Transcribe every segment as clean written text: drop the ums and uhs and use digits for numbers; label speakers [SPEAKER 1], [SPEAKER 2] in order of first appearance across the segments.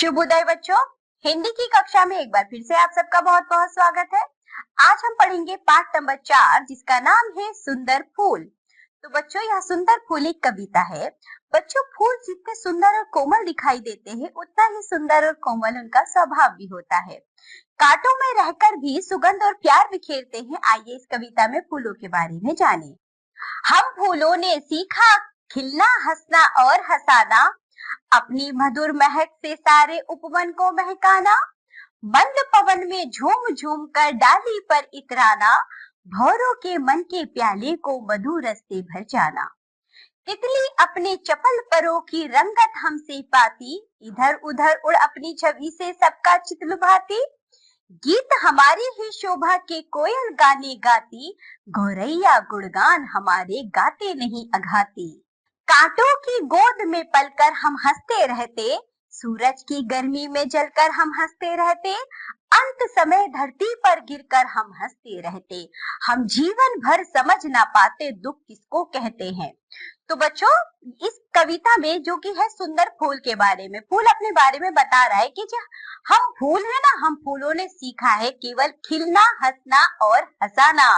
[SPEAKER 1] शुभ उदय बच्चों। हिंदी की कक्षा में एक बार फिर से आप सबका बहुत बहुत स्वागत है। आज हम पढ़ेंगे पाठ नंबर 4 जिसका नाम है सुंदर फूल। तो बच्चों यह सुंदर फूल एक कविता है। बच्चों फूल जितने सुंदर और कोमल दिखाई देते हैं उतना ही सुंदर और कोमल उनका स्वभाव भी होता है। कांटों में रहकर भी सुगंध और प्यार बिखेरते हैं। आइए इस कविता में फूलों के बारे में जानें। हम फूलों ने सीखा खिलना, हंसना और हंसाना, अपनी मधुर महक से सारे उपवन को महकाना, मंद पवन में झूम झूम कर डाली पर इतराना, भौरों के मन के प्याले को मधुर रस से भर जाना। तितली अपने चपल परों की रंगत हमसे पाती, इधर उधर उड़ अपनी छवि से सबका चित्त लुभाती। गीत हमारी ही शोभा के कोयल गाने गाती, गौरैया गुणगान हमारे गाते नहीं अघाती। कांटों की गोद में पलकर हम हंसते रहते, सूरज की गर्मी में जलकर हम हंसते रहते, अंत समय धरती पर गिरकर हम हंसते रहते। हम जीवन भर समझ ना पाते दुख किसको कहते हैं। तो बच्चों इस कविता में जो कि है सुंदर फूल के बारे में, फूल अपने बारे में बता रहा है कि जो हम फूल है ना, हम फूलों ने सीखा है केवल खिलना, हंसना और हंसाना।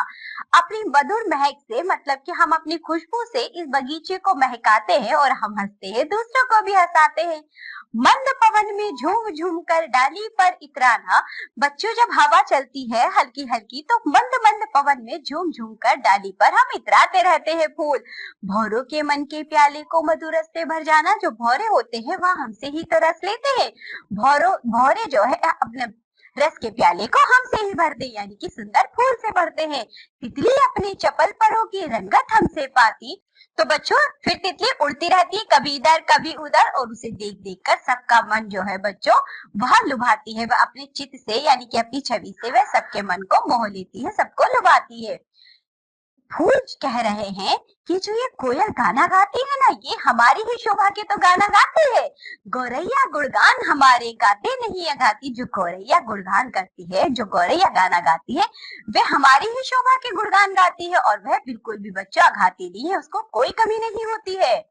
[SPEAKER 1] अपनी मधुर महक से, मतलब कि हम अपनी खुशबू से इस बगीचे को महकाते हैं और हम हंसते हैं, दूसरों को भी हंसाते हैं। मंद पवन में झूम झूम कर डाली पर इतराना। बच्चों जब हवा चलती है हल्की हल्की तो मंद मंद पवन में झूम झूम कर डाली पर हम इतराते रहते हैं फूल। भौरों के मन के प्याले को मधुर रस से भर जाना। जो भौरे होते हैं वह हमसे ही तो रस लेते हैं। भौरे जो है अपने रस के प्याले को हमसे ही भरते, यानी कि सुंदर फूल से भरते हैं। तितली अपनी चपल परों की रंगत हमसे पाती। तो बच्चों फिर तितली उड़ती रहती है, कभी इधर कभी उधर, और उसे देख देख कर सबका मन जो है बच्चों वह लुभाती है। वह अपने चित्त से यानी कि अपनी छवि से वह सबके मन को मोह लेती है, सबको लुभाती है। फूल कह रहे हैं कि जो ये कोयल गाना गाती है ना, ये हमारी ही शोभा के तो गाना गाती है। गौरैया गुणगान हमारे गाते नहीं अघाती। जो गौरैया गुणगान करती है, जो गौरैया गाना गाती है, वह हमारी ही शोभा के गुणगान गाती है और वह बिल्कुल भी बच्चों अघाती नहीं है, उसको कोई कमी नहीं होती है।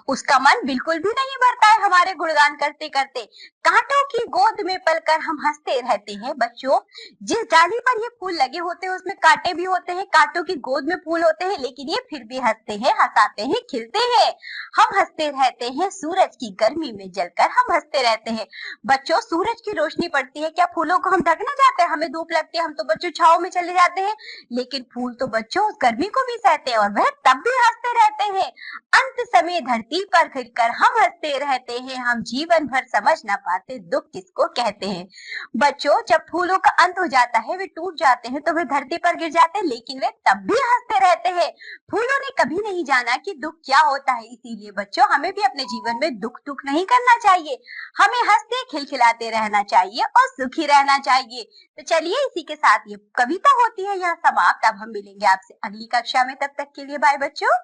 [SPEAKER 1] उसका मन बिल्कुल भी नहीं भरता है हमारे गुणगान करते करते। कांटों की गोद में पलकर हम हंसते रहते हैं। बच्चों जिस डाली पर ये फूल लगे होते हैं उसमें कांटे भी होते हैं, कांटों की गोद में फूल होते हैं, लेकिन ये फिर भी हंसते हैं, हंसाते हैं, खिलते हैं। हम हंसते रहते हैं, सूरज की गर्मी में जलकर हम हंसते रहते हैं। बच्चों सूरज की रोशनी पड़ती है, क्या फूलों को हम ढकना चाहते हैं? हमें धूप लगती है, हम तो बच्चों छाव में चले जाते हैं, लेकिन फूल तो बच्चों उस गर्मी को भी सहते हैं और वह तब भी हंसते रहते हैं। अंत समय धरती पर गिरकर हम हंसते रहते हैं। हम जीवन भर समझ ना पाते दुख किसको कहते हैं। बच्चों जब फूलों का अंत हो जाता है, वे टूट जाते हैं, तो वे धरती पर गिर जाते हैं, लेकिन वे तब भी हंसते रहते हैं। फूलों ने कभी नहीं जाना कि दुख क्या होता है। इसीलिए बच्चों हमें भी अपने जीवन में दुख नहीं करना चाहिए। हमें हंसते खिलखिलाते रहना चाहिए और सुखी रहना चाहिए। तो चलिए इसी के साथ ये कविता होती है यहाँ समाप्त। अब हम मिलेंगे आपसे अगली कक्षा में, तब तक के लिए बाय बच्चों।